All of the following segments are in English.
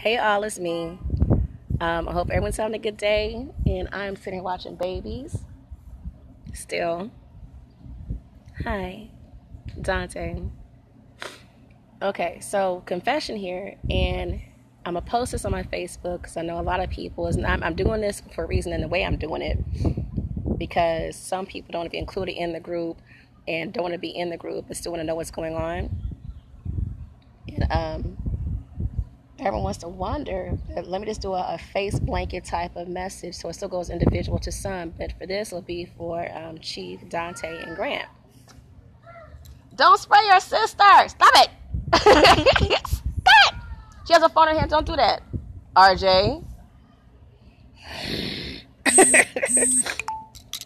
Hey all, it's me. I hope everyone's having a good day, and I'm sitting watching babies. Still. Hi, Dante. Okay, so confession here, and I'm gonna post this on my Facebook because I know a lot of people I'm doing this for a reason, and the way I'm doing it because some people don't want to be included in the group and don't want to be in the group but still want to know what's going on. And everyone wants to wonder, let me just do a face blanket type of message so it still goes individual to some, but for this it'll be for Chief, Dante, and Grant. Don't spray your sister! Stop it! Stop it! She has a phone in her hand, don't do that. RJ.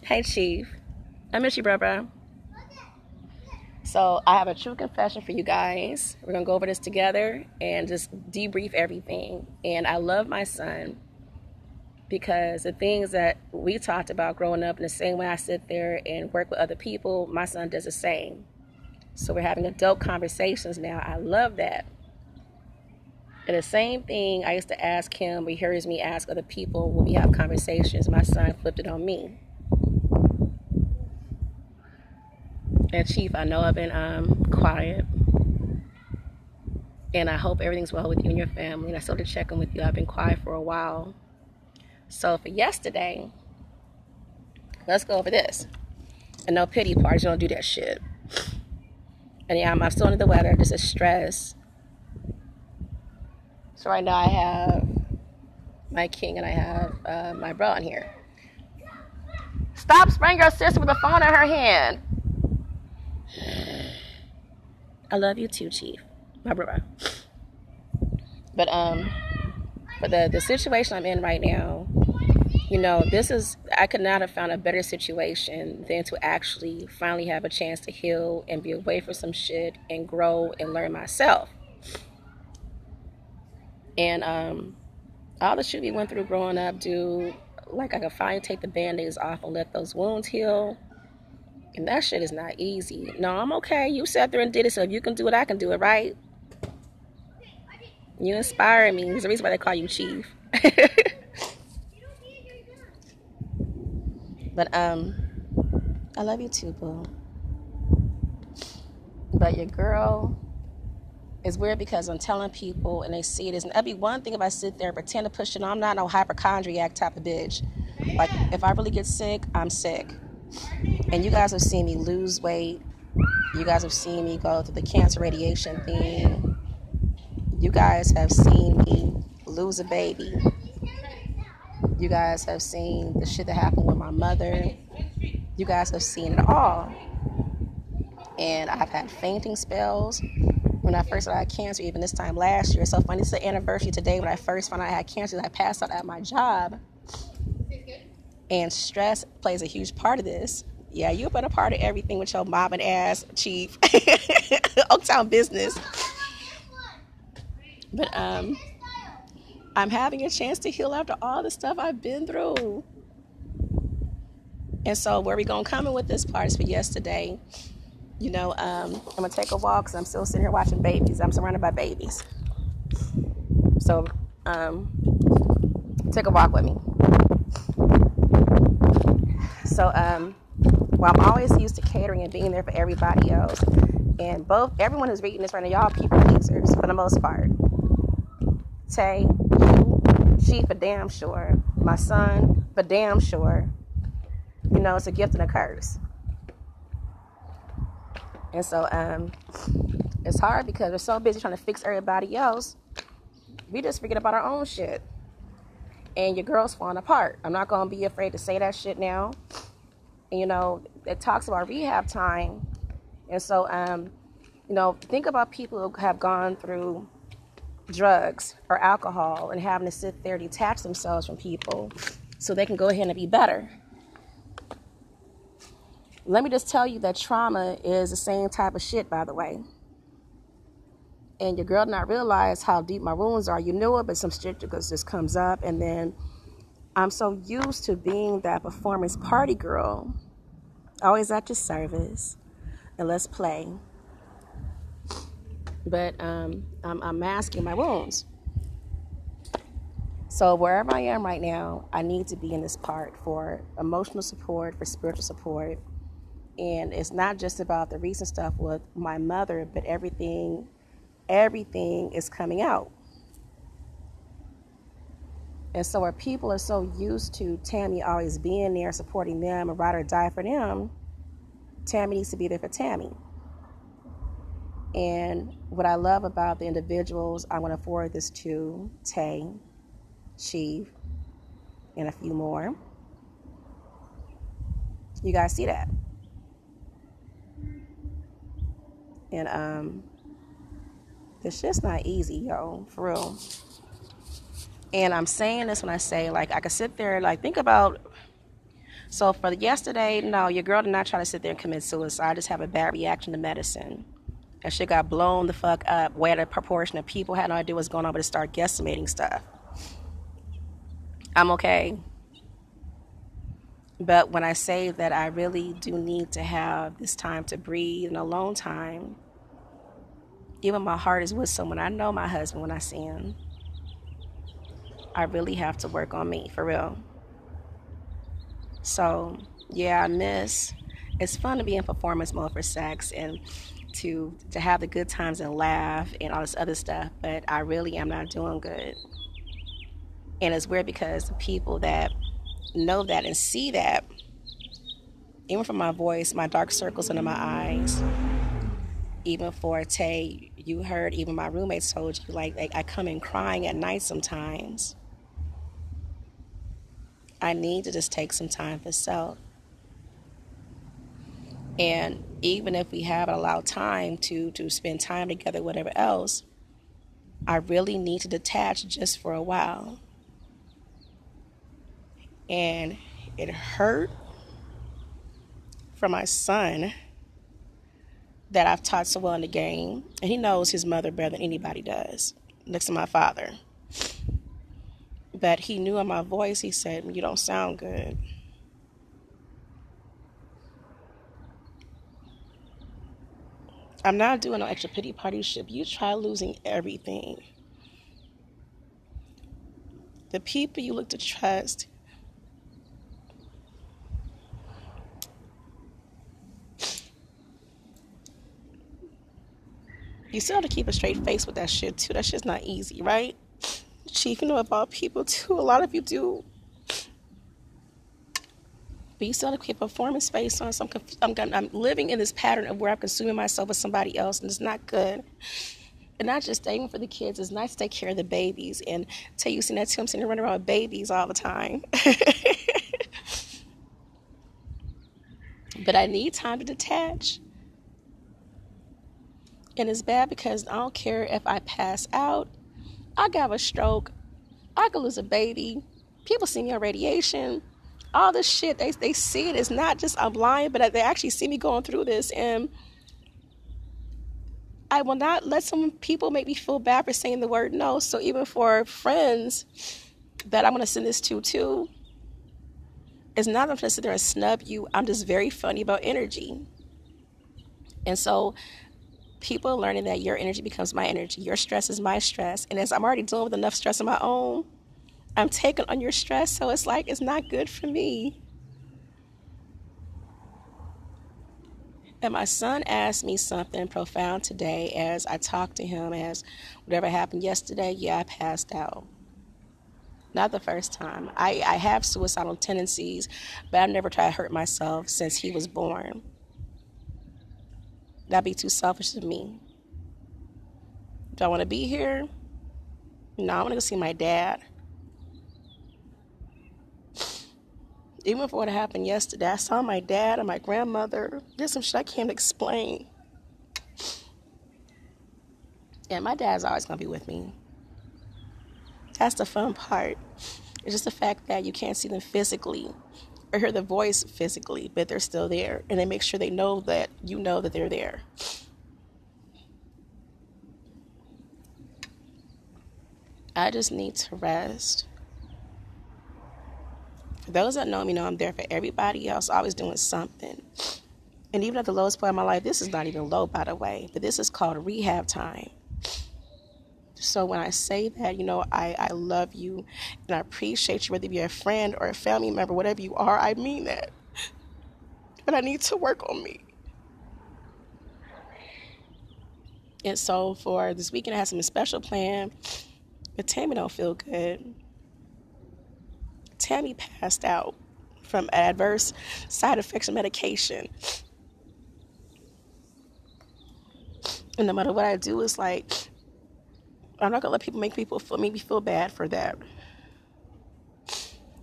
Hey Chief. I miss you, bro. So I have a true confession for you guys. We're going to go over this together and just debrief everything. And I love my son because the things that we talked about growing up, in the same way I sit there and work with other people, my son does the same. So we're having adult conversations now. I love that. And the same thing I used to ask him, he hears me ask other people when we have conversations. My son flipped it on me. And Chief, I know I've been quiet, and I hope everything's well with you and your family. And I still to check in with you. I've been quiet for a while. So for yesterday, let's go over this. And no pity parties, you don't do that shit. And yeah, I'm still under the weather. This is stress. So right now I have my king and I have my bro in here. Stop spraying your sister with a phone in her hand. I love you too, Chief, my brother. But for the situation I'm in right now, I could not have found a better situation than to actually finally have a chance to heal and be away from some shit and grow and learn myself. And all the shit we went through growing up, I could finally take the band-aids off and let those wounds heal. And that shit is not easy. No, I'm okay. You sat there and did it, so if you can do it, I can do it, right? You inspire me. There's a reason why they call you Chief. But I love you too, boo. But your girl is weird because I'm telling people and they see it. And that'd be one thing if I sit there and pretend to push it on. I'm not no hypochondriac type of bitch. Like, if I really get sick, I'm sick. And you guys have seen me lose weight. You guys have seen me go through the cancer radiation thing. You guys have seen me lose a baby. You guys have seen the shit that happened with my mother. You guys have seen it all. And I've had fainting spells. When I first had cancer, even this time last year. It's so funny. It's the anniversary today when I first found out I had cancer. I passed out at my job. And stress plays a huge part of this. Yeah, you've been a part of everything with your mom and ass, Chief. Oaktown business. But I'm having a chance to heal after all the stuff I've been through. And so where we going to come in with this part is for yesterday. I'm going to take a walk because I'm still sitting here watching babies. I'm surrounded by babies. So take a walk with me. So, I'm always used to catering and being there for everybody else. And everyone who's reading this right now, y'all people pleasers for the most part. Tay, you, she for damn sure. My son, for damn sure. It's a gift and a curse. And so, it's hard because we're so busy trying to fix everybody else. We just forget about our own shit. And your girl's falling apart. I'm not going to be afraid to say that shit now. And, it talks about rehab time. And so, think about people who have gone through drugs or alcohol and having to sit there, detach themselves from people so they can go ahead and be better. Let me just tell you that trauma is the same type of shit, by the way. And your girl did not realize how deep my wounds are. You knew it, but some shit just comes up. And then I'm so used to being that performance party girl, always at your service, and let's play. But I'm masking my wounds. So wherever I am right now, I need to be in this part for emotional support, for spiritual support. And it's not just about the recent stuff with my mother, but everything is coming out. And so where people are so used to Tammy always being there, supporting them, and ride or die for them, Tammy needs to be there for Tammy. And what I love about the individuals, I'm going to forward this to Tay, Sheev, and a few more. You guys see that? And this shit's not easy, yo, for real. And I'm saying this when I say, like, I could sit there, like, think about, so for yesterday, no, your girl did not try to sit there and commit suicide. I just have a bad reaction to medicine. And shit got blown the fuck up, way at a proportion of people had no idea what's going on, but to start guesstimating stuff. I'm okay. But when I say that I really do need to have this time to breathe and alone time, even my heart is with someone. I know my husband when I see him. I really have to work on me, for real. So, yeah, it's fun to be in performance mode for sex and to have the good times and laugh and all this other stuff, but I really am not doing good. And it's weird because the people that know that and see that, even from my voice, my dark circles under my eyes, even for Tay, you heard, even my roommates told you, like I come in crying at night sometimes. I need to just take some time for self. And even if we haven't allowed time to spend time together, whatever else, I really need to detach just for a while. And it hurt for my son that I've taught so well in the game. And he knows his mother better than anybody does, next to my father. But he knew in my voice, he said, "You don't sound good." I'm not doing no extra pity party shit. You try losing everything. The people you look to trust, you still have to keep a straight face with that shit too. That shit's not easy, right? Chief, you know about people too. A lot of you do. But you still have to keep a performance based on I'm living in this pattern of where I'm consuming myself with somebody else, and it's not good. And not just staying for the kids. It's nice to take care of the babies. And tell you, seen that too, I'm sitting running around with babies all the time. But I need time to detach. And it's bad because I don't care if I pass out, I got a stroke, I could lose a baby, people see me on radiation, all this shit, they see it. It's not just I'm lying, but they actually see me going through this, and I will not let some people make me feel bad for saying the word no. So even for friends that I'm going to send this to too, it's not that I'm going to sit there and snub you. I'm just very funny about energy. And so people are learning that your energy becomes my energy. Your stress is my stress. And as I'm already dealing with enough stress of my own, I'm taking on your stress. So it's like, it's not good for me. And my son asked me something profound today as I talked to him, as whatever happened yesterday, yeah, I passed out. Not the first time. I have suicidal tendencies, but I've never tried to hurt myself since he was born. That'd be too selfish of me. Do I want to be here? No, I want to go see my dad. Even for what happened yesterday, I saw my dad and my grandmother. There's some shit I can't explain. And my dad's always going to be with me. That's the fun part. It's just the fact that you can't see them physically or hear the voice physically, but they're still there. And they make sure they know that you know that they're there. I just need to rest. For those that know me know I'm there for everybody else, always doing something. And even at the lowest point of my life, this is not even low, by the way, but this is called rehab time. So when I say that, I love you and I appreciate you, whether you're a friend or a family member, whatever you are, I mean that. But I need to work on me. And so for this weekend, I have some special plan, but Tammy don't feel good. Tammy passed out from adverse side effects of medication. And no matter what I do, it's like, I'm not going to let people make me feel bad for that.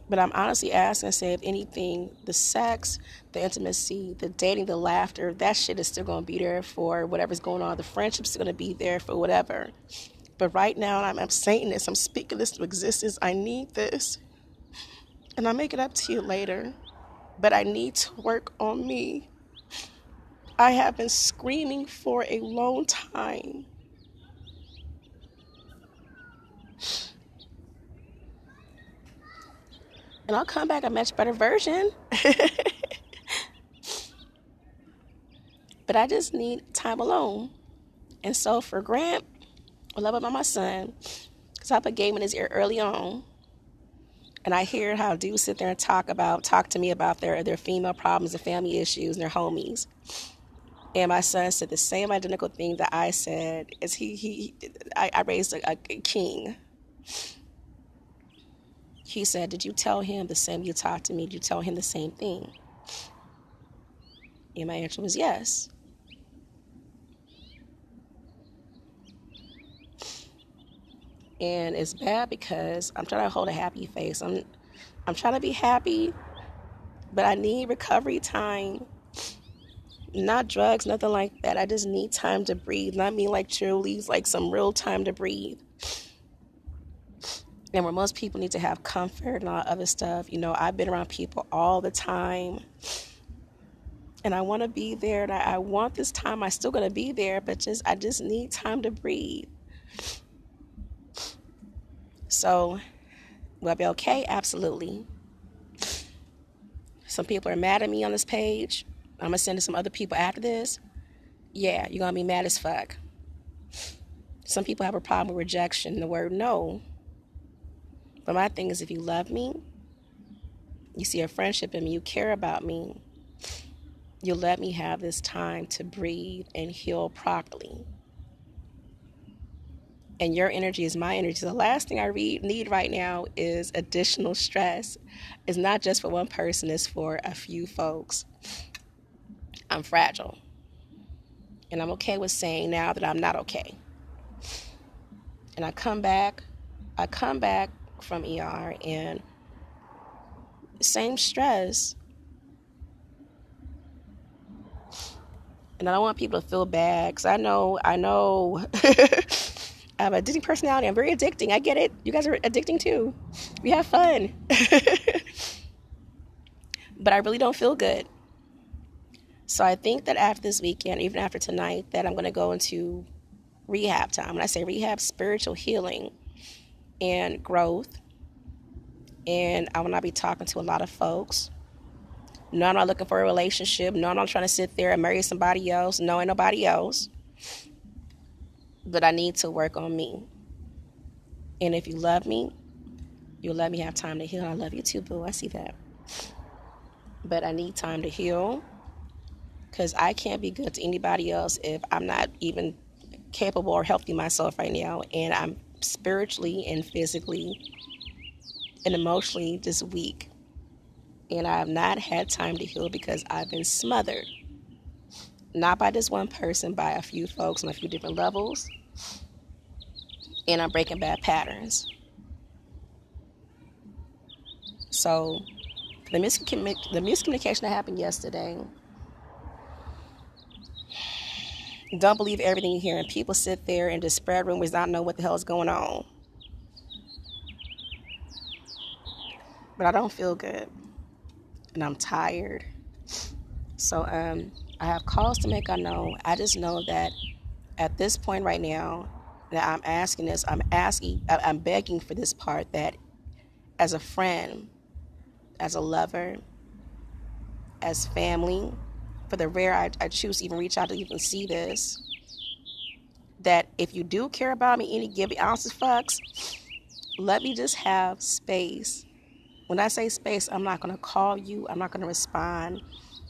But I'm honestly asking, say, if anything, the sex, the intimacy, the dating, the laughter, that shit is still going to be there for whatever's going on. The friendship's going to be there for whatever. But right now, I'm saying this. I'm speaking this to existence. I need this. And I'll make it up to you later. But I need to work on me. I have been screaming for a long time. And I'll come back a much better version. But I just need time alone. And so for Grant, I love about my son, because I put game in his ear early on. And I hear how dudes sit there and talk to me about their female problems and family issues and their homies. And my son said the same identical thing that I said. I raised a king. He said, did you tell him the same you talked to me? Did you tell him the same thing? And my answer was yes. And it's bad because I'm trying to hold a happy face. I'm trying to be happy, but I need recovery time. Not drugs, nothing like that. I just need time to breathe. Not me like cheerleaders, like some real time to breathe. And where most people need to have comfort and all other stuff, I've been around people all the time. And I want to be there, and I want this time. I'm still going to be there, but I just need time to breathe. So, will I be okay? Absolutely. Some people are mad at me on this page. I'm going to send to some other people after this. Yeah, you're going to be mad as fuck. Some people have a problem with rejection, the word no. But my thing is, if you love me, you see a friendship in me, you care about me, you'll let me have this time to breathe and heal properly. And your energy is my energy. The last thing I need right now is additional stress. It's not just for one person, it's for a few folks. I'm fragile. And I'm okay with saying now that I'm not okay. And I come back from ER and same stress. And I don't want people to feel bad because I know I have an addicting personality. I'm very addicting. I get it. You guys are addicting too. We have fun. But I really don't feel good. So I think that after this weekend, even after tonight, that I'm going to go into rehab time. When I say rehab, spiritual healing and growth. And I will not be talking to a lot of folks. No, I'm not looking for a relationship. No, I'm not trying to sit there and marry somebody else. No, ain't nobody else. But I need to work on me. And if you love me, you'll let me have time to heal. I love you too, boo. I see that. But I need time to heal. Because I can't be good to anybody else if I'm not even capable or healthy myself right now. And I'm spiritually and physically and emotionally just weak. And I have not had time to heal because I've been smothered. Not by this one person, by a few folks on a few different levels. And I'm breaking bad patterns. So, the miscommunication that happened yesterday. Don't believe everything you hear. And people sit there and just spread rumors, not know what the hell is going on. But I don't feel good. And I'm tired. So I have calls to make. I know. I just know that at this point right now, that I'm asking this, I'm begging for this part, that as a friend, as a lover, as family, for the rare I choose to even reach out to even see this, that if you do care about me, any give me ounces fucks, let me just have space. When I say space, I'm not going to call you. I'm not going to respond.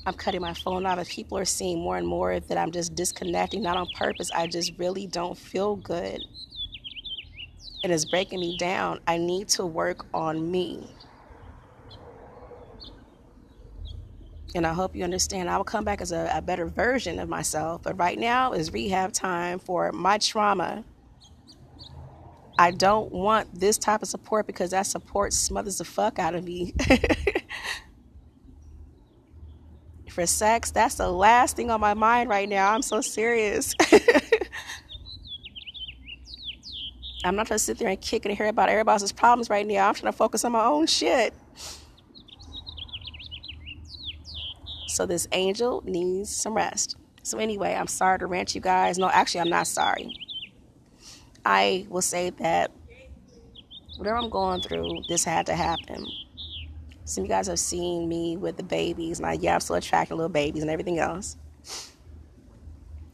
I'm cutting my phone off. If people are seeing more and more that I'm just disconnecting, not on purpose, I just really don't feel good. And it's breaking me down. I need to work on me. And I hope you understand. I will come back as a better version of myself. But right now is rehab time for my trauma. I don't want this type of support because that support smothers the fuck out of me. For sex, that's the last thing on my mind right now. I'm so serious. I'm not trying to sit there and kick and hear about everybody else's problems right now. I'm trying to focus on my own shit. So this angel needs some rest. So anyway, I'm sorry to rant you guys. No, actually, I'm not sorry. I will say that whatever I'm going through, this had to happen. Some of you guys have seen me with the babies. And I'm still attracting little babies and everything else.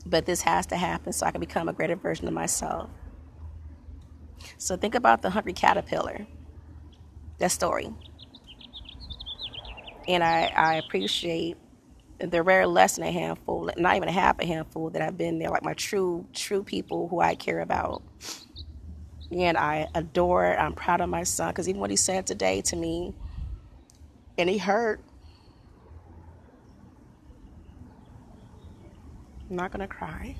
But this has to happen so I can become a greater version of myself. So think about the hungry caterpillar. That story. And I appreciate the rare less than a handful, not even a half a handful that have been there, like my true people who I care about. And I adore, I'm proud of my son, because even what he said today to me, and he hurt. I'm not going to cry.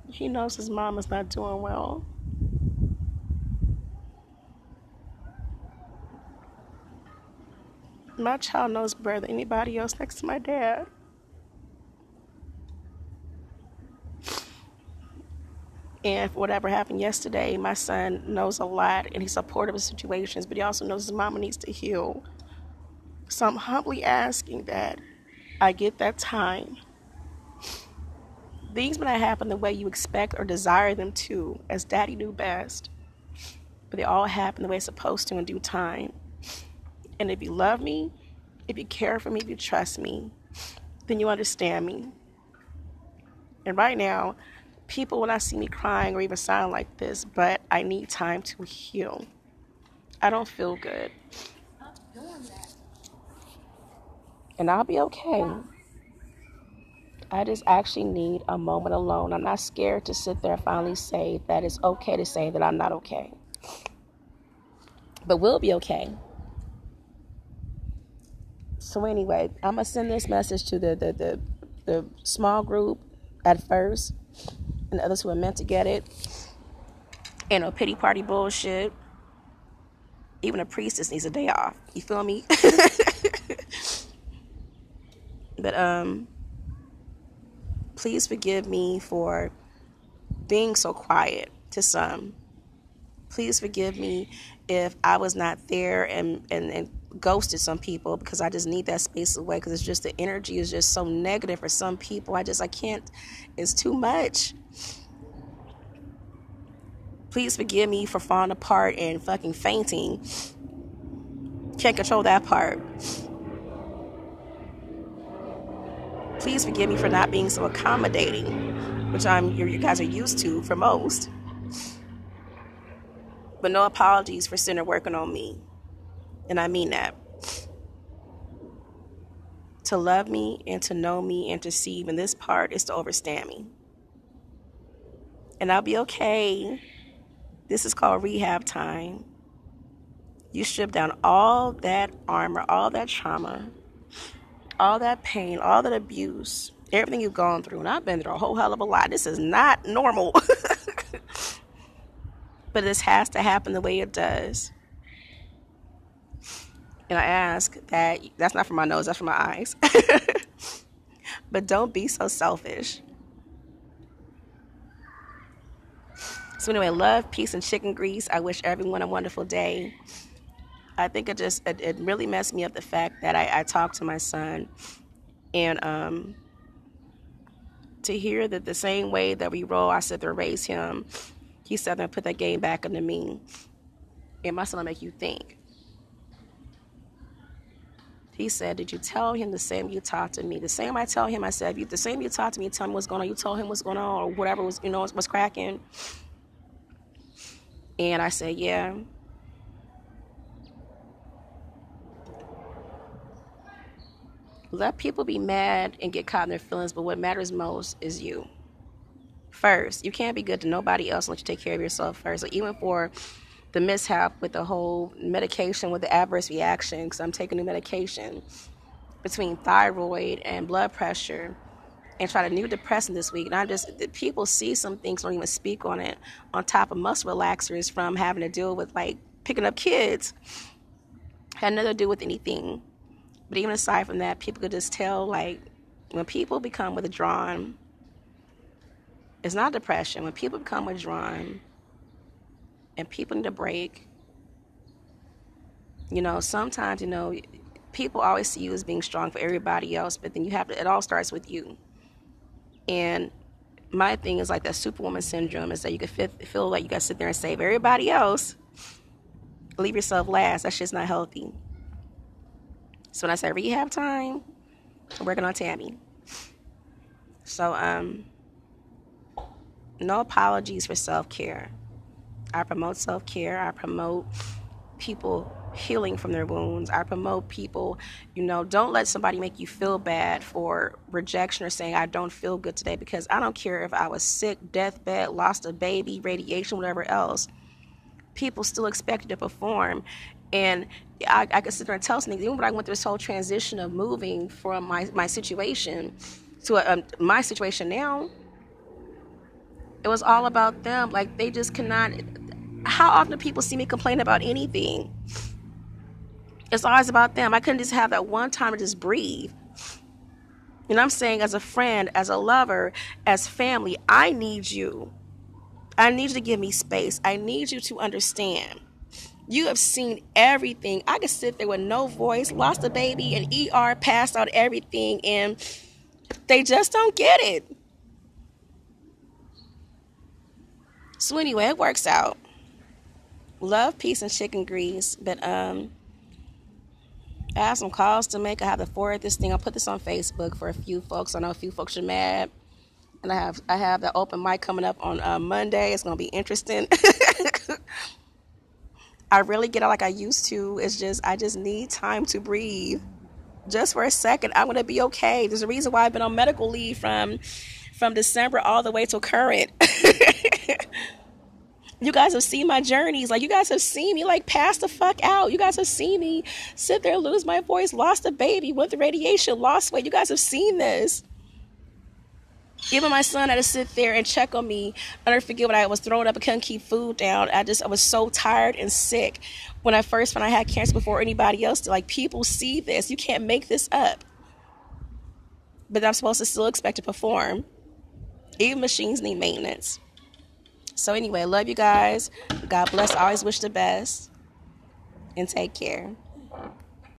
He knows his mom is not doing well. My child knows better than anybody else next to my dad. And for whatever happened yesterday, my son knows a lot and he's supportive of situations, but he also knows his mama needs to heal. So I'm humbly asking that I get that time. Things may not happen the way you expect or desire them to, as Daddy knew best, but they all happen the way it's supposed to in due time. And if you love me, if you care for me, if you trust me, then you understand me. And right now, people will not see me crying or even sound like this, but I need time to heal. I don't feel good. And I'll be okay. I just actually need a moment alone. I'm not scared to sit there and finally say that it's okay to say that I'm not okay. But we'll be okay. So anyway, I'm going to send this message to the small group at first and others who are meant to get it. And no pity party bullshit. Even a priestess needs a day off. You feel me? But please forgive me for being so quiet to some. Please forgive me if I was not there and ghosted some people, because I just need that space away, because it's just the energy is just so negative for some people. I can't, it's too much. Please forgive me for falling apart and fucking fainting. Can't control that part. Please forgive me for not being so accommodating, which you guys are used to for most. But no apologies for sitting working on me. And I mean that. To love me and to know me and to see even this part is to understand me. And I'll be okay. This is called rehab time. You strip down all that armor, all that trauma, all that pain, all that abuse, everything you've gone through. And I've been through a whole hell of a lot. This is not normal. But this has to happen the way it does. And I ask that's not from my nose, that's from my eyes. But don't be so selfish. So anyway, love, peace, and chicken grease. I wish everyone a wonderful day. I think it really messed me up, the fact that I talked to my son. And to hear that the same way that we roll, I sit there and raise him, he said there and put that game back into me. It must not make you think. He said, did you tell him the same you talked to me? The same I tell him, I said, the same you talked to me, tell me what's going on. You told him what's going on or whatever was, what's cracking. And I said, yeah. Let people be mad and get caught in their feelings, but what matters most is you. First, you can't be good to nobody else unless you take care of yourself first. So even for the mishap with the whole medication with the adverse reaction, because I'm taking new medication between thyroid and blood pressure, and tried a new depressant this week. And people see some things, don't even speak on it, on top of muscle relaxers from having to deal with like picking up kids. Had nothing to do with anything. But even aside from that, people could just tell, like, when people become withdrawn, it's not depression. When people become withdrawn and people need a break, sometimes, people always see you as being strong for everybody else, but then it all starts with you. And my thing is like that superwoman syndrome is that you could feel like you got to sit there and save everybody else, leave yourself last. That's just not healthy. So when I say rehab time, I'm working on Tammy. So, no apologies for self-care. I promote self-care. I promote people healing from their wounds. I promote people, don't let somebody make you feel bad for rejection or saying, I don't feel good today, because I don't care if I was sick, deathbed, lost a baby, radiation, whatever else. People still expect you to perform. And I could sit there and tell something. Even when I went through this whole transition of moving from my situation to my situation now, it was all about them. Like, they just cannot. How often do people see me complain about anything? It's always about them. I couldn't just have that one time to just breathe. And I'm saying, as a friend, as a lover, as family, I need you. I need you to give me space. I need you to understand. You have seen everything. I could sit there with no voice, lost a baby, and ER, passed out, everything, and they just don't get it. So anyway, it works out. Love, peace, and chicken grease. But I have some calls to make. I have to forward this thing. I'll put this on Facebook for a few folks. I know a few folks are mad. And I have the open mic coming up on Monday. It's going to be interesting. I really get out like I used to. It's just, I just need time to breathe. Just for a second, I'm going to be okay. There's a reason why I've been on medical leave from December all the way till current. You guys have seen my journeys. Like, you guys have seen me, like, pass the fuck out. You guys have seen me sit there, lose my voice, lost a baby, went through radiation, lost weight. You guys have seen this. Even my son had to sit there and check on me. I'll never forget when I was throwing up and couldn't keep food down. I was so tired and sick when I had cancer before anybody else did. Like, people see this. You can't make this up. But I'm supposed to still expect to perform. Even machines need maintenance. So anyway, love you guys. God bless. I always wish the best. And take care.